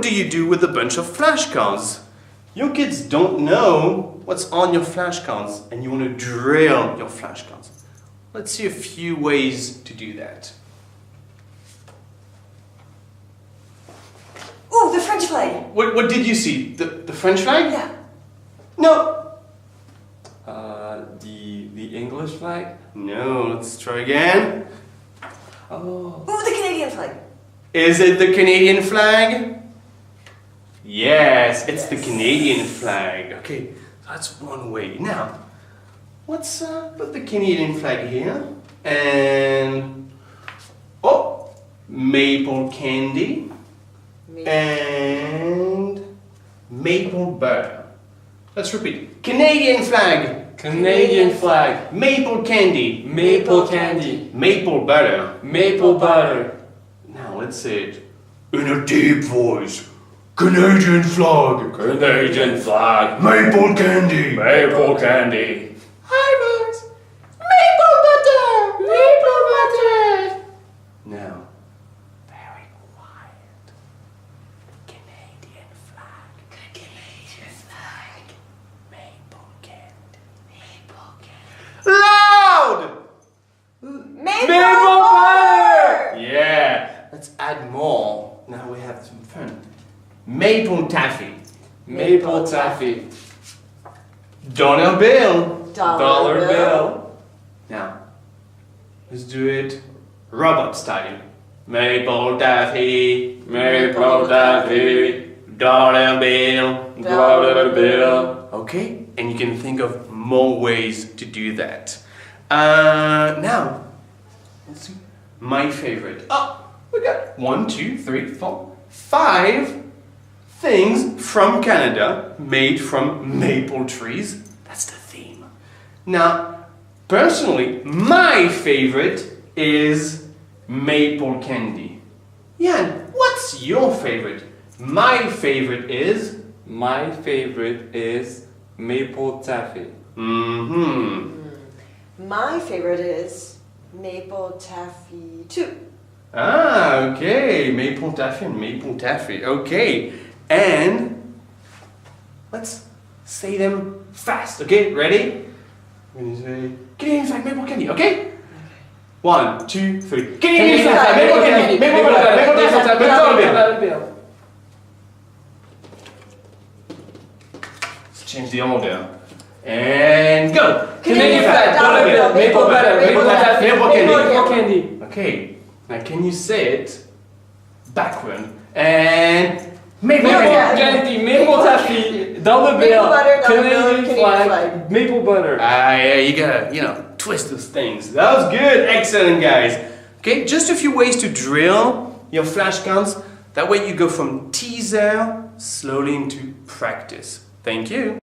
do you do with a bunch of flashcards? Your kids don't know what's on your flashcards and you want to drill your flashcards. Let's see a few ways to do that. Ooh, the French flag. What did you see? The French flag? Yeah. No. The English flag? No, let's try again. Oh. Ooh, the Canadian flag. Is it the Canadian flag? Yes, it's the Canadian flag. Okay, that's one way. Now, let's put the Canadian flag here. And, oh, maple candy. And maple butter. Let's repeat. Canadian flag. Canadian flag. Maple candy. Maple candy. Maple butter. Maple butter. Now let's say it in a deep voice. Canadian flag. Canadian flag. Maple candy. Maple candy. Hi boys. Maple butter. Maple butter. Now, very quiet. Canadian flag. Canadian flag. Maple candy. Maple candy. Loud. Maple butter. Yeah. Let's add more. Now we have some fun. Maple taffy. Maple taffy. Dollar bill. Dollar bill. Now, let's do it robot style. Maple taffy. Maple taffy. Dollar bill. Dollar bill. Okay, and you can think of more ways to do that. Now, let's see. My favorite. Oh, we got 1, 2, 3, 4, 5 things from Canada made from maple trees. That's the theme. Now, personally, my favorite is maple candy. Yan, what's your favorite? My favorite is... My favorite is maple taffy. My favorite is maple taffy too. Ah, okay. Maple taffy and maple taffy. Okay. And let's say them fast. Okay, ready? We're going to say Canadian flag, maple candy. Okay? 1, 2, 3. Canadian flag, maple candy. Maple butter, maple taffy, maple dollar bill. Let's change the order. And go! Canadian flag, dollar bill, maple butter, maple taffy, maple candy. Okay, now can you say it backward? And maple Maple candy. candy, maple taffy, dollar Maple bill, butter, dollar bill, Canadian Canadian flag, flag. maple butter. Yeah, you gotta, twist those things. That was good, excellent guys. Okay, just a few ways to drill your flashcards. That way you go from teaser slowly into practice. Thank you.